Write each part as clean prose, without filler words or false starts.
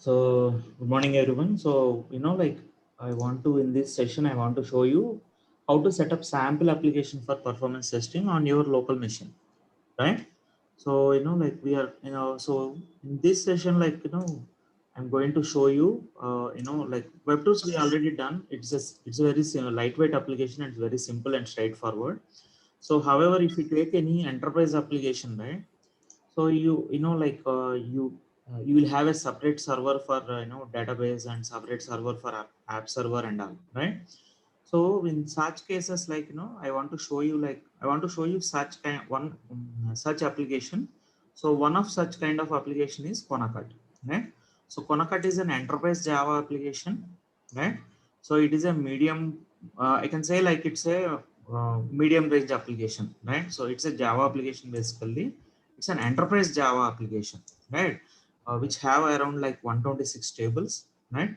So good morning, everyone. So, like I want to, in this session, I want to show you how to set up sample application for performance testing on your local machine, right? So, like we are, so in this session, I'm going to show you, like web tools we already done. It's a very lightweight application. It's very simple and straightforward. So, however, if you take any enterprise application, right? So you will have a separate server for database and separate server for app server and all, right? So in such cases, I want to show you such kind one such application. So one of such kind of application is Konakat, right? So Konakat is an enterprise Java application, right? So it is a medium. I can say like it's a medium range application, right? So it's a Java application basically. It's an enterprise Java application, right? Which have around like 126 tables, right?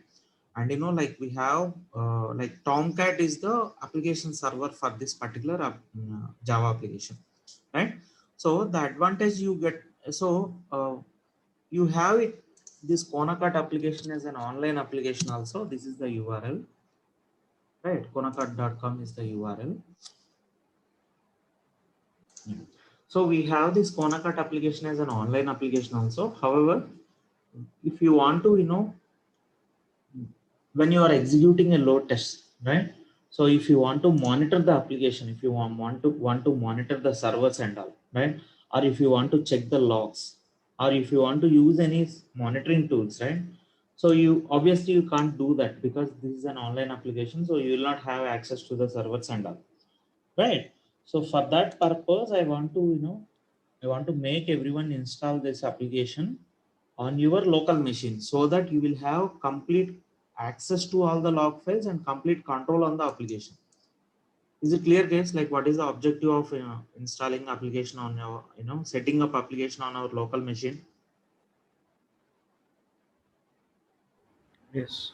And like we have like Tomcat is the application server for this particular Java application, right? So the advantage you get, so you have it, this Konakat application as an online application also. This is the URL, right? Konakat.com is the URL. So we have this Konakat application as an online application also. However, if you want to, when you are executing a load test, right? So if you want to monitor the application, if you want to monitor the servers and all, right? Or if you want to check the logs, or if you want to use any monitoring tools, right? So you obviously you can't do that because this is an online application, so you will not have access to the servers and all, right? So for that purpose, I want to make everyone install this application on your local machine so that you will have complete access to all the log files and complete control on the application. Is it clear, guys? Like what is the objective of installing application on your, setting up application on our local machine? Yes.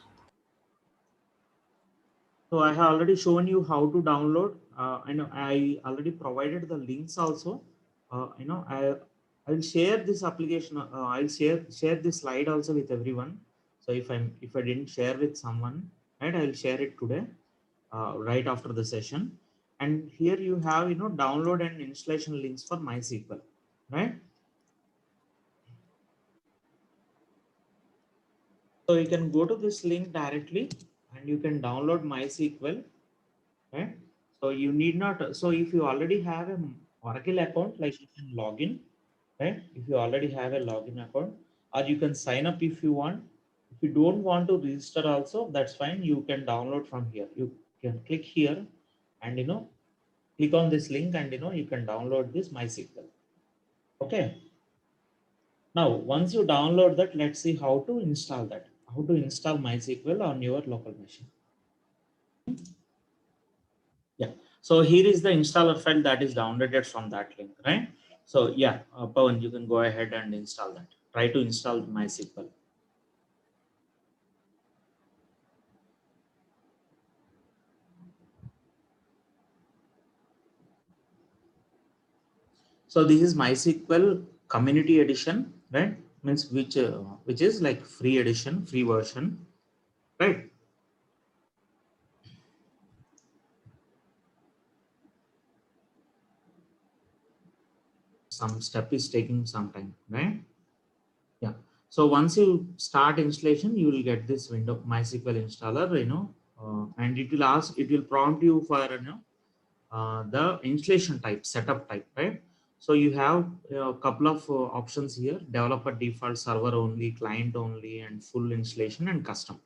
So I have already shown you how to download. I know I already provided the links also. I'll share this application. I'll share this slide also with everyone. So if I didn't share with someone, right, I'll share it today, right after the session. And here you have download and installation links for MySQL, right? So you can go to this link directly and you can download MySQL, right? So you need not, so if you already have a Oracle account, like you can log in, right? If you already have a login account, or you can sign up if you want. If you don't want to register also, that's fine. You can download from here. You can click here and click on this link and you can download this MySQL. Okay. Now, once you download that, let's see how to install that. How to install MySQL on your local machine. Yeah. So here is the installer file that is downloaded from that link, right? So yeah, Pawan, you can go ahead and install that. Try to install MySQL. So this is MySQL Community Edition, right? Means which is like free edition, free version, right? Some step is taking some time, right? Yeah. So once you start installation, you will get this window MySQL installer, and it will prompt you for the installation type, setup type, right? So you have a couple of options here: developer default, server only, client only, and full installation and custom,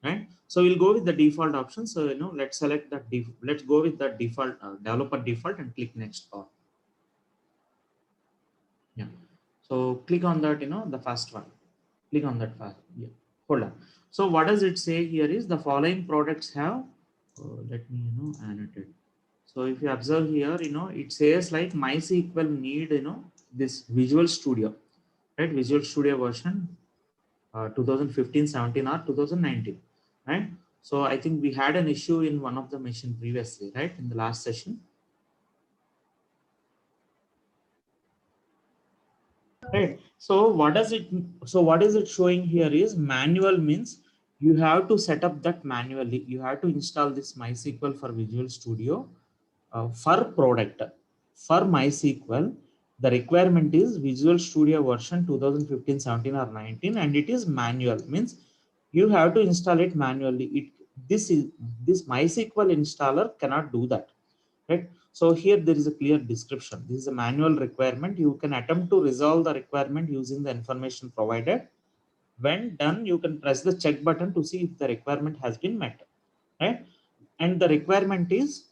right? So we'll go with the default option. So let's select that. Let's go with the default, developer default, and click next. Or yeah. So click on that. The first one. Click on that first. Yeah. Hold on. So what does it say here is the following products have. Let me annotate. So if you observe here, it says like MySQL need, this Visual Studio, right? Visual Studio version 2015, 17 or 2019, right? So I think we had an issue in one of the machine previously, right? In the last session. right? So what is it showing here is manual means you have to set up that manually. You have to install this MySQL for Visual Studio for product. For MySQL, the requirement is Visual Studio version 2015, 17 or 19, and it is manual means you have to install it manually. This MySQL installer cannot do that, right? So here there is a clear description. This is a manual requirement. You can attempt to resolve the requirement using the information provided. When done, you can press the check button to see if the requirement has been met, right? And the requirement is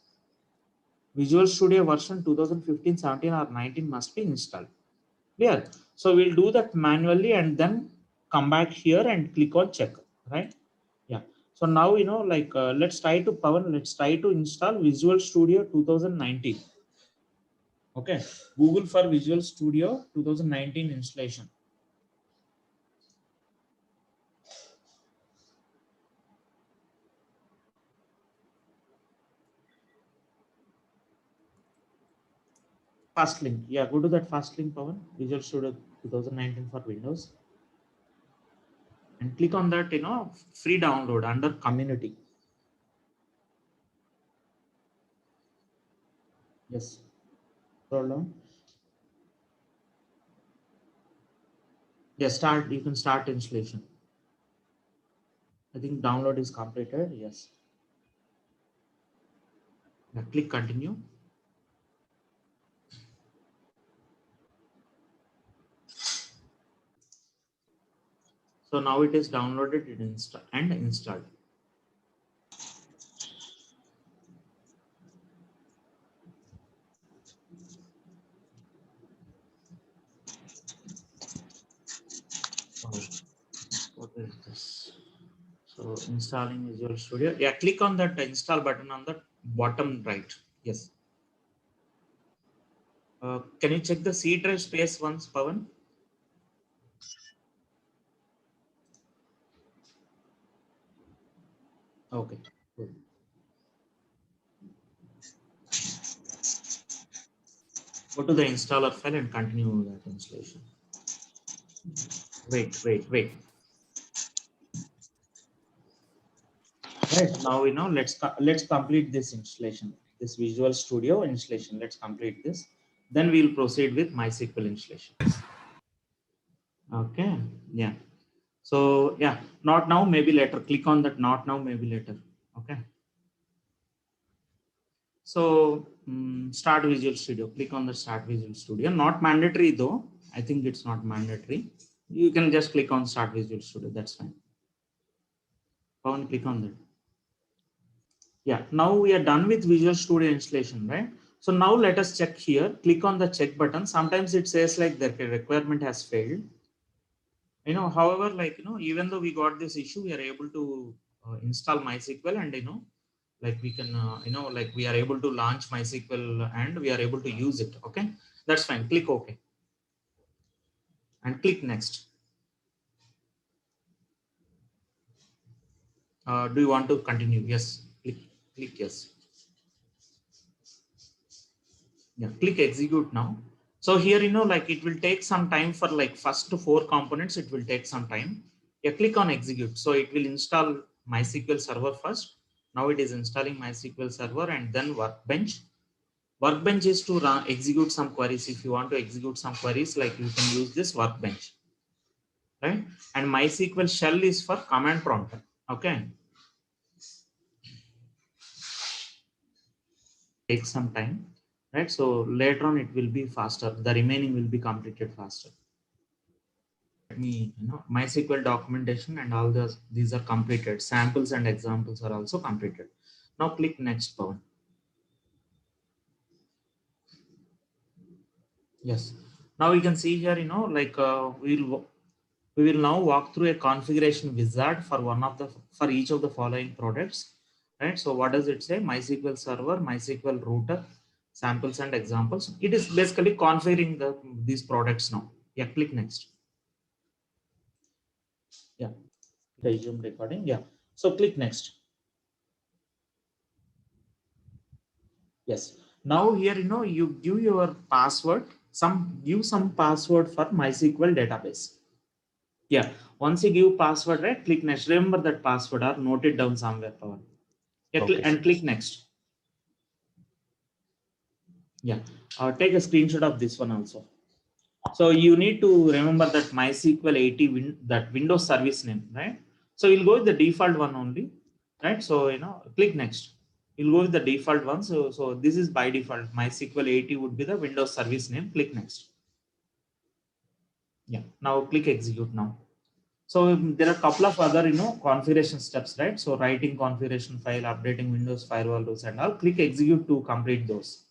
Visual Studio version 2015, 17 or 19 must be installed. Clear? So we'll do that manually and then come back here and click on check, right? Yeah. So now, let's try to let's try to install Visual Studio 2019. Okay. Google for Visual Studio 2019 installation. Fast link. Yeah, go to that fast link, Pawan. Visual Studio 2019 for Windows. And click on that, free download under community. Yes. Scroll down. Yeah, start. You can start installation. I think download is completed. Yes. Now click continue. So now it is downloaded and installed. Oh, what is this? So installing Visual Studio. Yeah, click on that install button on the bottom right. Yes. Can you check the C drive space once, Pawan? Okay. Good. Go to the installer file and continue that installation. Wait. Right now we know. Let's complete this installation. This Visual Studio installation. Let's complete this. Then we'll proceed with MySQL installation. Okay. Yeah. So yeah, not now, maybe later. Click on that. Not now, maybe later. Okay. So start Visual Studio. Click on the start Visual Studio. Not mandatory though. I think it's not mandatory. You can just click on start Visual Studio. That's fine. Go and click on that. Yeah. Now we are done with Visual Studio installation, right? So now let us check here. Click on the check button. Sometimes it says like the requirement has failed. However, even though we got this issue, we are able to install MySQL, and like we can like we are able to launch MySQL and we are able to use it. Okay, that's fine. Click OK and click next. Do you want to continue? Yes. Click yes. Yeah, click execute now. So here, like it will take some time for like first to 4 components. It will take some time. Yeah, click on execute. So it will install MySQL server first. Now it is installing MySQL server and then Workbench. Workbench is to execute some queries. If you want to execute some queries, like you can use this Workbench, right? And MySQL shell is for command prompt. Okay. Take some time, right? So later on it will be faster. The remaining will be completed faster. Let me, MySQL documentation and all these are completed. Samples and examples are also completed. Now click next, Pawan. Yes. Now you can see here, we will now walk through a configuration wizard for for each of the following products, right? So what does it say? MySQL server, MySQL router, samples and examples. It is basically configuring these products now. Yeah, click next. Yeah, resume recording. Yeah. So click next. Yes. Now here, you give your password. give some password for MySQL database. Yeah, once you give password, right, click next. Remember that password or note it down somewhere, Pawan. Yeah, Okay, and click next. Yeah, take a screenshot of this one also. So you need to remember that MySQL 80 that Windows service name, right? So you'll go with the default one only, right? So click next. You'll go with the default one. So this is by default. MySQL 80 would be the Windows service name. Click next. Yeah. Now click execute now. So there are a couple of other configuration steps, right? So writing configuration file, updating Windows firewall rules and all. Click execute to complete those.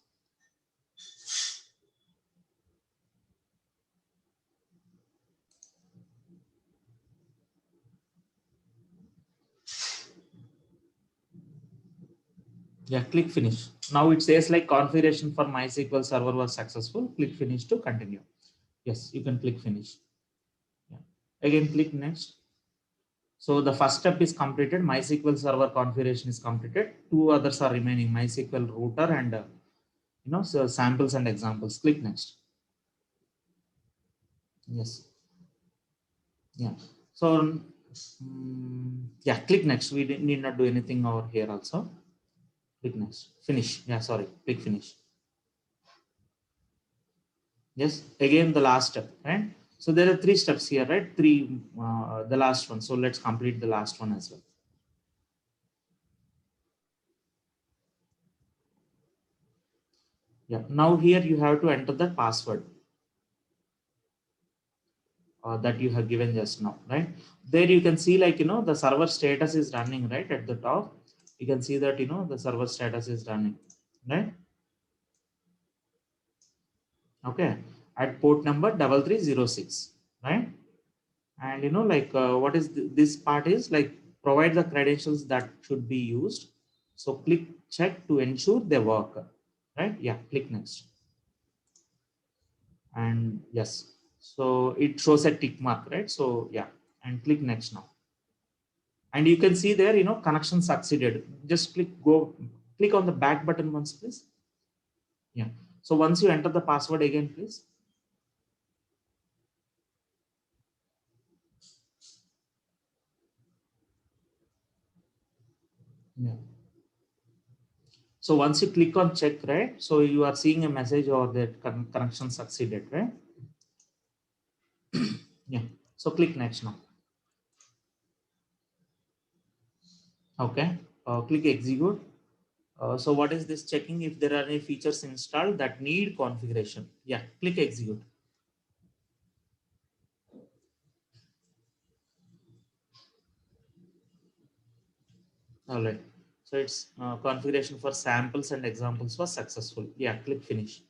Yeah, click finish. Now it says like configuration for MySQL server was successful. Click finish to continue. Yes, you can click finish. Yeah. Again, click next. So the first step is completed. MySQL server configuration is completed. Two others are remaining: MySQL router and so samples and examples. Click next. Yes. Yeah. So yeah, click next. We need not do anything over here also. Click next. Finish. Yeah, sorry. Click finish. Yes, again the last step, right? So there are three steps here, right? The last one. So let's complete the last one as well. Yeah, now here you have to enter the password that you have given just now, right? There you can see like, the server status is running, right? At the top, you can see that, the server status is running, right? Okay, at port number 3306, right? And like what is this part is like provide the credentials that should be used. So click check to ensure they work, right? Yeah, click next. And yes, so it shows a tick mark, right? So yeah, and click next now. And you can see there, connection succeeded. Just click on the back button once, please. Yeah. So once you enter the password again, please. Yeah. So once you click on check, right? So you are seeing a message or that connection succeeded, right? Yeah. So click next now. Okay. Click execute. So what is this checking if there are any features installed that need configuration? Yeah. Click execute. All right. So it's configuration for samples and examples was successful. Yeah. Click finish.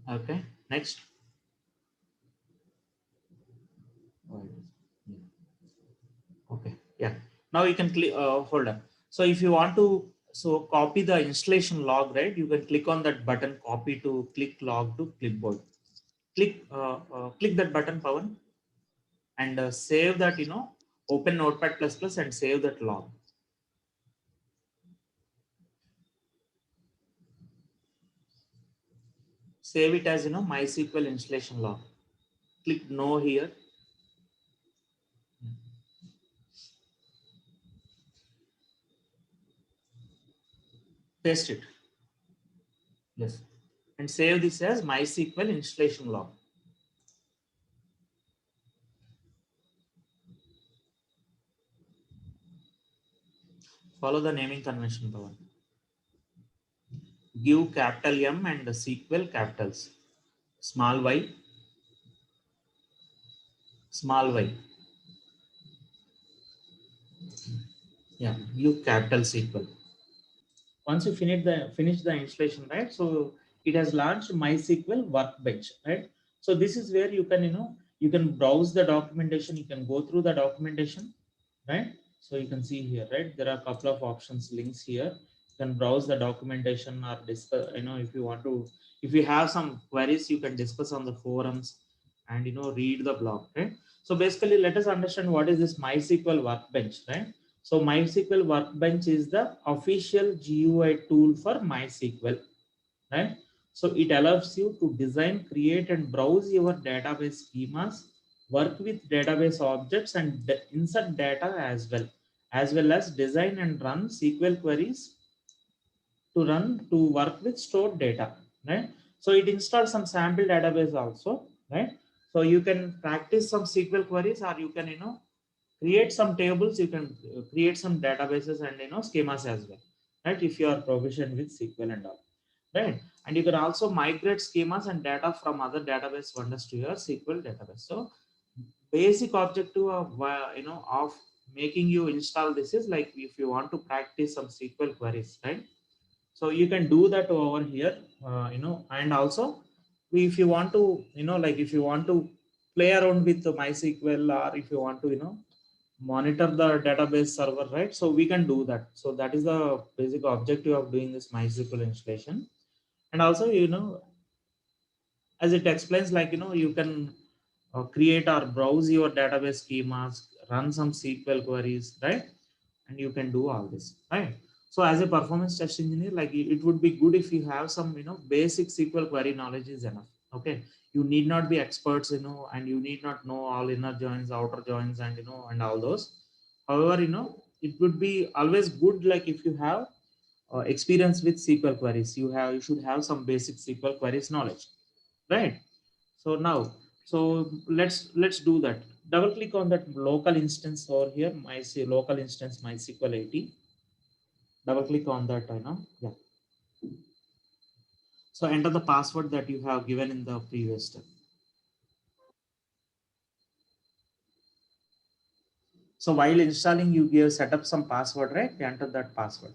Okay. Next. Okay. Yeah. Now you can click. Hold on. So if you want to copy the installation log, right? You can click on that button, copy to click log to clipboard. Click that button, Pawan, and save that. Open Notepad++ and save that log. Save it as MySQL installation log. Click no here. Paste it. Yes. And save this as MySQL installation log. Follow the naming convention, Pawan. Give capital M and the SQL capitals. Small y, small y. Yeah, give capital SQL. Once you finish the installation, right? So it has launched MySQL Workbench, right? So this is where you can you can browse the documentation, you can go through the documentation, right? So you can see here, right? There are a couple of options, links here. You can browse the documentation or discuss, if you want to, if you have some queries, you can discuss on the forums and read the blog, right? So basically, let us understand what is this MySQL Workbench, right? So MySQL Workbench is the official GUI tool for MySQL. right? So it allows you to design, create, and browse your database schemas, work with database objects, and insert data as well as design and run SQL queries to work with stored data, right? So it installs some sample database also, right? So you can practice some SQL queries, or you can create some tables. You can create some databases and schemas as well, right? If you are proficient with SQL and all, right? And you can also migrate schemas and data from other database vendors to your SQL database. So basic objective of of making you install this is like if you want to practice some SQL queries, right? So you can do that over here, and also if you want to like if you want to play around with the MySQL, or if you want to monitor the database server, right? So we can do that. So that is the basic objective of doing this MySQL installation. And also as it explains, like you can create or browse your database schemas, run some SQL queries, right? And you can do all this, right? So as a performance test engineer, like it would be good if you have some basic SQL query knowledge is enough. Okay, you need not be experts, and you need not know all inner joins, outer joins, and and all those. However, it would be always good, like if you have experience with SQL queries, you should have some basic SQL queries knowledge, right? So now, so let's do that. Double click on that local instance over here, my local instance MySQL 80. Double click on that, yeah. So enter the password that you have given in the previous step. So while installing, you give set up some password, right? Enter that password.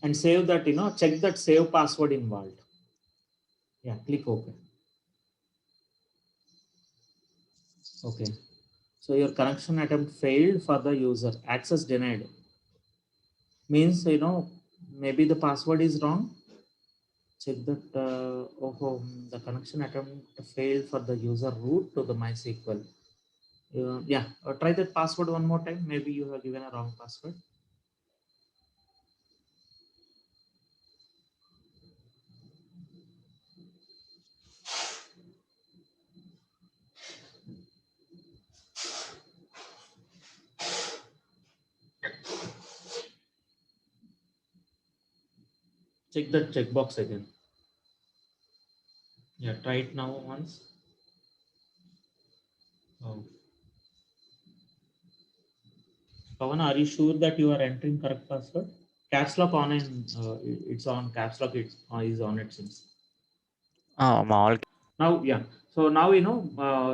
And save that, check that save password in Vault. Yeah, click OK. Okay. So your connection attempt failed for the user. Access denied. Means, maybe the password is wrong. Check that the connection attempt failed for the user root to the MySQL. Yeah, try that password one more time. Maybe you have given a wrong password. Check that checkbox again. Yeah, try it now once. Oh. Pawan, are you sure that you are entering correct password? Caps lock on, and it's on. Caps lock is on, it seems. I'm all. Now, yeah. So now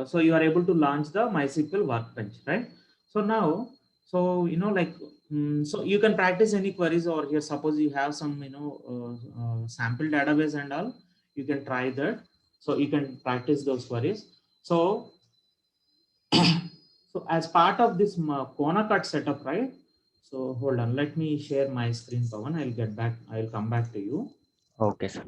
so you are able to launch the MySQL Workbench, right? So now, so like so you can practice any queries over here. Suppose you have some sample database and all, you can try that. So you can practice those queries. So so as part of this Konacut setup, right? So hold on, let me share my screen, Pawan. I'll get back. I'll come back to you. Okay, sir.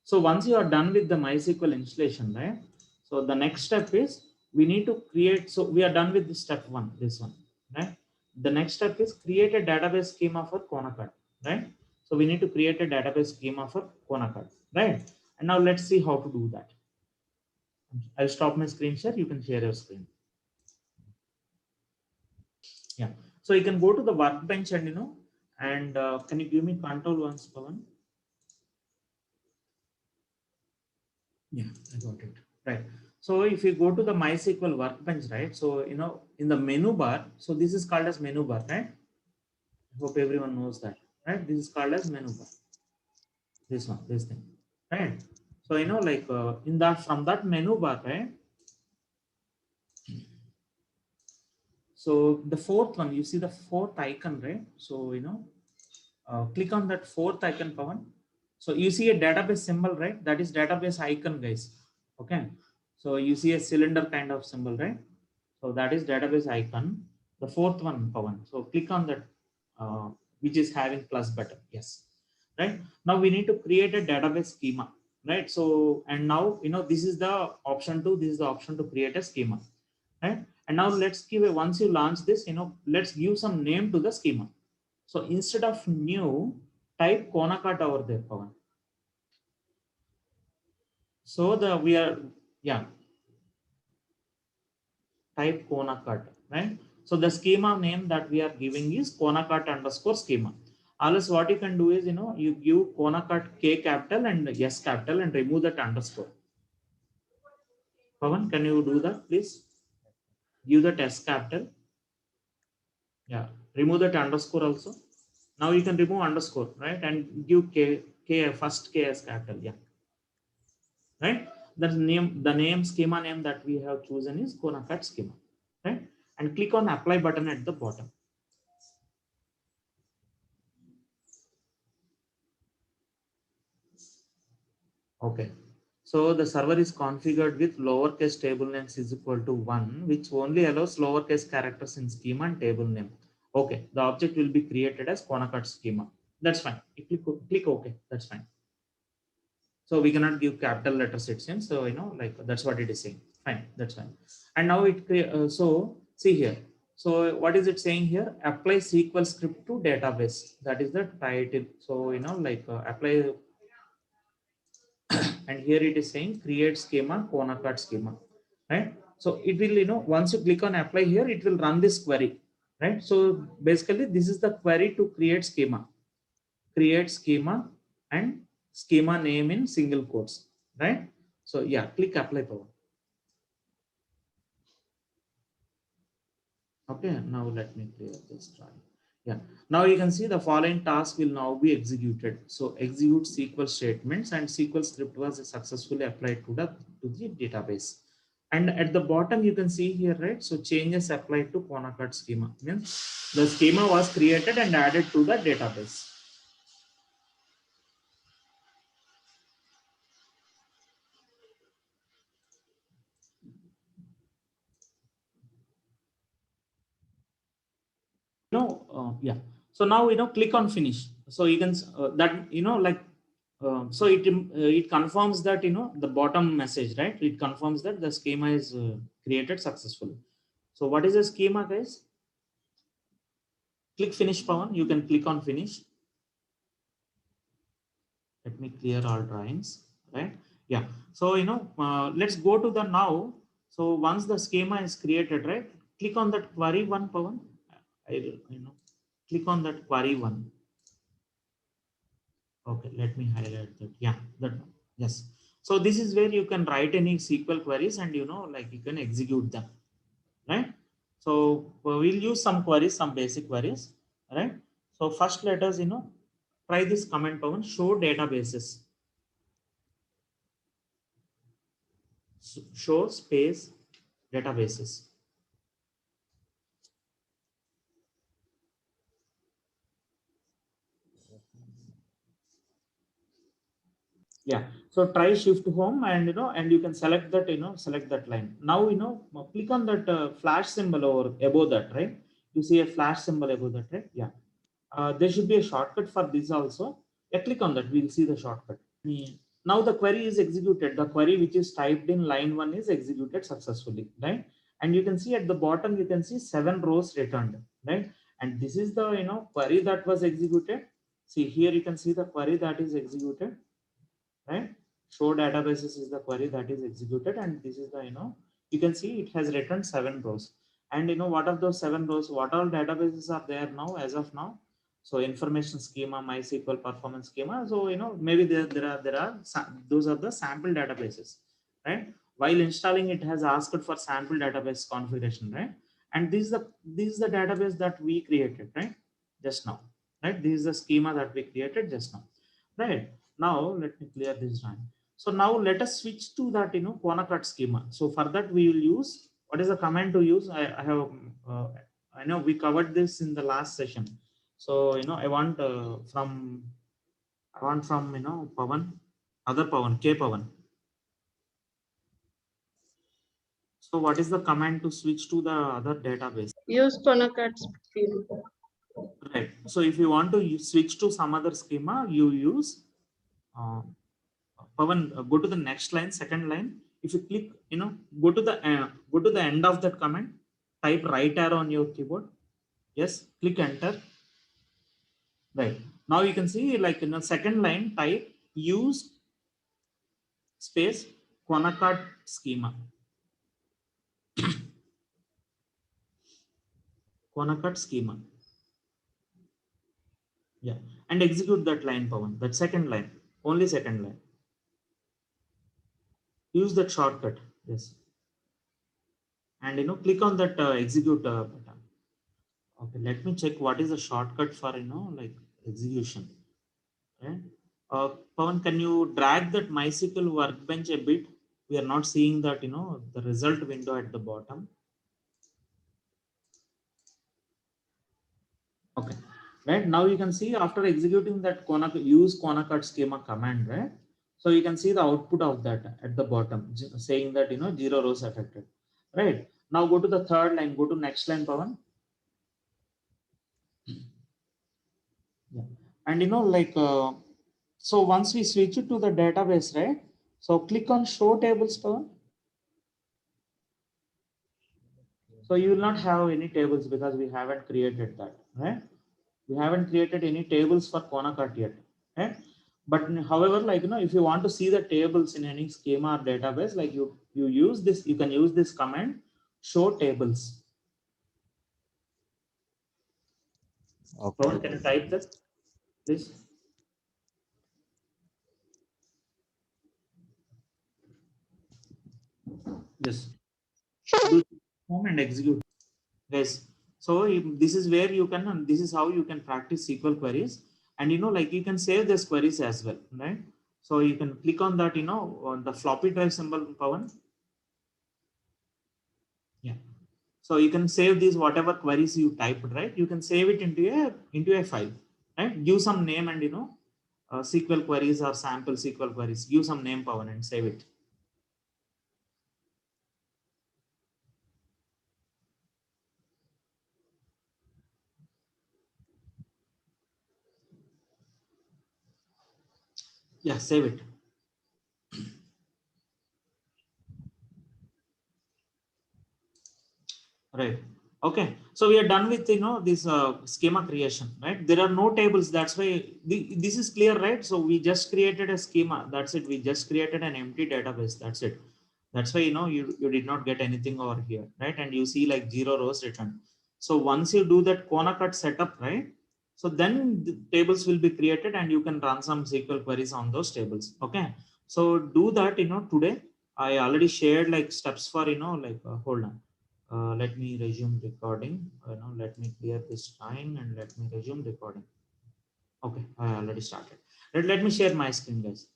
So once you are done with the MySQL installation, right? So the next step is we need to create. So we are done with this step one, this one, right? The next step is create a database schema for Konacut, right? So we need to create a database schema for Konacut, right? And now let's see how to do that. I'll stop my screen share. You can share your screen. Yeah. So you can go to the workbench and and can you give me control once, Pawan? Yeah, I got it. Right. So if you go to the MySQL Workbench, right? So in the menu bar, so this is called as menu bar, right? I hope everyone knows that, right? This is called as menu bar. This one, this thing, right? So like in that from that menu bar, right? So the fourth one, you see the fourth icon, right? So click on that fourth icon, Pawan. So you see a database symbol, right? That is database icon, guys. Okay. So you see a cylinder kind of symbol, right? So that is database icon. The fourth one, Pawan. So click on that, which is having plus button. Yes. Right. Now we need to create a database schema, right? So, and now, this is the option to, this is the option to create a schema. right? And now let's give a, once you launch this, let's give some name to the schema. So instead of new, type Konakat over there, Pawan. So we are, yeah, type Konakat, right? So the schema name that we are giving is Konakat underscore schema. Alice, what you can do is, you give Konakat K capital and S capital and remove that underscore. Pawan, can you do that, please? Give that S capital. Yeah, remove that underscore also. Now you can remove underscore, right? And give K first K as capital. Yeah, right? The name schema name that we have chosen is Konakat schema, right? And click on apply button at the bottom. Okay. So the server is configured with lowercase table names is equal to 1, which only allows lowercase characters in schema and table name. Okay. The object will be created as Konakat schema. That's fine. You click OK. That's fine. So we cannot give capital letters it seems. So, like that's what it is saying. Fine. That's fine. And now so see here. So what is it saying here? Apply SQL script to database. That is the title. So, apply, and here it is saying create schema, Konakat schema, right? So it will, once you click on apply here, it will run this query, right? So basically this is the query to create schema and schema name in single quotes, right? So yeah, click apply power. Okay, now let me clear this try. Yeah, now you can see the following task will now be executed. So execute SQL statements and SQL script was successfully applied to the database. And at the bottom you can see here, right? So changes applied to Konakat schema. Means the schema was created and added to the database. Yeah. So now click on finish. So you can that so it confirms that the bottom message, right? It confirms that the schema is created successfully. So what is the schema, guys? Click finish, Pawan. You can click on finish. Let me clear all drawings, right? Yeah. So let's go to the now. So once the schema is created, right? Click on that query one, Pawan. I click on that query one. Okay, let me highlight that. Yeah, that yes. So this is where you can write any SQL queries and like you can execute them, right? So we'll use some queries, some basic queries, right? So first let us try this command Pawan, show databases. Show space databases. Yeah, so try shift home and and you can select that select that line. Now click on that flash symbol or above that, right? You see a flash symbol above that, right? Yeah. There should be a shortcut for this also. Yeah, click on that, we'll see the shortcut. Now the query is executed. The query which is typed in line 1 is executed successfully, right? And you can see at the bottom you can see 7 rows returned, right? And this is the query that was executed. See here you can see the query that is executed, right? Show databases is the query that is executed, and this is the you can see it has returned 7 rows. And what are those 7 rows? What all databases are there now as of now? So information schema, MySQL performance schema. So maybe there are those are the sample databases, right? While installing it has asked for sample database configuration, right? And this is the database that we created, right? Just now, right? This is the schema that we created just now, right? Now let me clear this line. So now let us switch to that Konakat schema. So for that we will use, what is the command to use? I have I know we covered this in the last session. So I want from Pawan, other Pawan, K Pavan. So what is the command to switch to the other database? Use Konakat schema. Right. So if you want to switch to some other schema, you use Pavan, go to the next line, second line. If you click, go Go to the end of that command, type right arrow on your keyboard. Yes, click enter. Right. Now you can see like in the second line, type use space Quanacat schema. Quanacat schema. Yeah. And execute that line, Pawan. That second line. Only second line. Use that shortcut. Yes. And click on that execute button. Okay, let me check what is the shortcut for like execution. Right. Pawan, can you drag that MySQL workbench a bit? We are not seeing that the result window at the bottom. Okay. Right now you can see after executing that use Quanacat schema command, right? So you can see the output of that at the bottom saying that 0 rows affected. Right. Now go to the third line, go to next line, Pawan. Yeah. And like so once we switch it to the database, right? So click on show tables, Pawan. So you will not have any tables because we haven't created that, right? We haven't created any tables for Quanacat yet, right? But however, like if you want to see the tables in any schema or database, like you use this, you can use this command, show tables. Okay. Pawan, can you type that, please? Yes. Do home and execute. Yes. So this is where you can, this is how you can practice SQL queries, and like you can save this queries as well, right? So you can click on that, on the floppy drive symbol, Pawan. Yeah. So you can save these whatever queries you typed, right? You can save it into a file, right? Give some name and SQL queries or sample SQL queries. Give some name, Pawan, and save it. Yeah, save it. Right. Okay. So we are done with this schema creation, right? There are no tables. That's why this is clear, right? So we just created a schema. That's it. We just created an empty database. That's it. That's why you did not get anything over here, right? And you see like 0 rows written. So once you do that Quanacat setup, right? So then the tables will be created and you can run some SQL queries on those tables. Okay. So do that today. I already shared like steps for like hold on. Let me resume recording. Let me clear this line and let me resume recording. Okay, I already started. Let me share my screen, guys.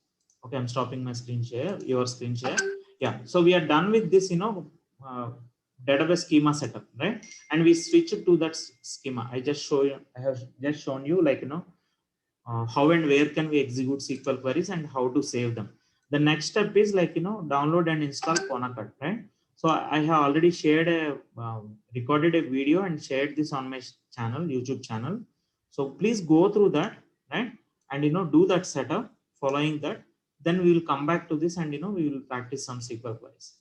Okay, I'm stopping my screen share, your screen share. Yeah, so we are done with this, database schema setup, right? And we switch it to that schema. I have just shown you like, how and where can we execute SQL queries and how to save them. The next step is like, download and install Quanacat, right? So I have already shared recorded a video and shared this on my channel, YouTube channel. So please go through that, right? And, do that setup. Following that, then we will come back to this and, we will practice some SQL queries.